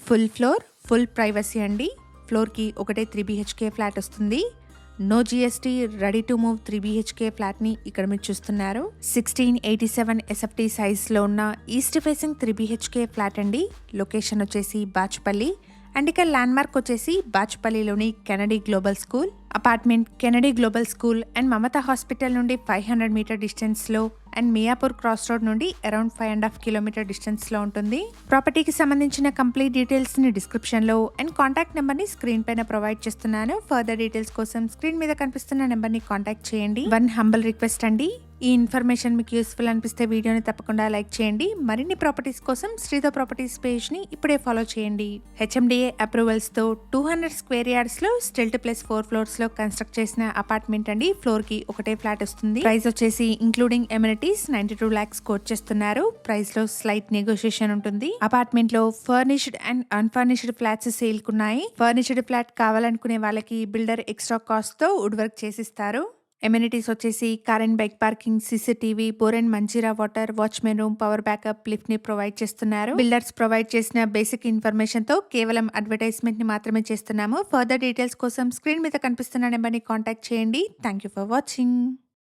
Full floor, full privacy అండి. ఫ్లోర్కి ఒకటే 3 BHK ఫ్లాట్ వస్తుంది. No GST, ready to move 3 BHK ఫ్లాట్ని ఇక్కడ మీరు చూస్తున్నారు. 1687 SFT సైజ్లో ఉన్న ఈస్ట్ ఫేసింగ్ 3 BHK ఫ్లాట్ అండి. లొకేషన్ వచ్చేసి బాచుపల్లి అండ్ ఇక్కడ ల్యాండ్ మార్క్ వచ్చేసి బాచుపల్లిలోని Kennedy global school. Apartment Kennedy global school and Mamata hospital నుండి 500 మీటర్ డిస్టెన్స్ లో అండ్ మియాపూర్ క్రాస్ రోడ్ నుండి అరౌండ్ 5.5 కిలోమీటర్ డిస్టెన్స్ లో ఉంటుంది. ప్రాపర్టీకి సంబంధించిన కంప్లీట్ డీటెయిల్స్ ని డిస్క్రిప్షన్ లో అండ్ కాంటాక్ట్ నెంబర్ ని స్క్రీన్ పైన ప్రొవైడ్ చేస్తున్నాను. ఫర్దర్ డీటెయిల్స్ కోసం స్క్రీన్ మీద కనిపిస్తున్న నెంబర్ ని కాంటాక్ట్ చేయండి. వన్ హంబల్ రిక్వెస్ట్ అండి, ఈ ఇన్ఫర్మేషన్ మీకు యూస్ఫుల్ అనిపిస్తే వీడియోని తప్పకుండా లైక్ చేయండి. మరిన్ని ప్రాపర్టీస్ కోసం శ్రీధర్ ప్రాపర్టీస్ పేజ్ ని ఇప్పుడే ఫాలో చేయండి. HMDA అప్రూవల్స్ తో 200 స్క్వేర్ యార్డ్స్ లో స్టిల్ట్ ప్లస్ 4 ఫ్లోర్స్ లో కన్స్ట్రక్ట్ చేసిన అపార్ట్మెంట్ అండి. ఫ్లోర్ కి ఒకటే ఫ్లాట్ వస్తుంది. ప్రైస్ వచ్చేసి ఇంక్లూడింగ్ ఎమ్యూనిటీస్ 92 lakhs కోట్ చేస్తున్నారు. ప్రైస్ లో స్లైట్ నెగోషియేషన్ ఉంటుంది. అపార్ట్మెంట్ లో furnished and unfurnished flats sale కున్నాయి. ఫర్నిష్డ్ ఫ్లాట్ కావాలనుకునే వాళ్ళకి బిల్డర్ ఎక్స్ట్రా కాస్ట్ తో వుడ్ వర్క్ చేసిస్తారు. ఎమ్యూనిటీస్ వచ్చేసి car and bike parking, CCTV, bore and Manjeera water, watchman room, power backup, lift ని ప్రొవైడ్ చేస్తున్నారు. బిల్డర్స్ ప్రొవైడ్ చేసిన బేసిక్ ఇన్ఫర్మేషన్ తో కేవలం అడ్వర్టైజ్మెంట్ ని మాత్రమే చేస్తున్నాము. ఫర్దర్ డీటెయిల్స్ కోసం స్క్రీన్ మీద కనిపిస్తున్న నెంబర్ ని కాంటాక్ట్ చేయండి. Thank you for watching.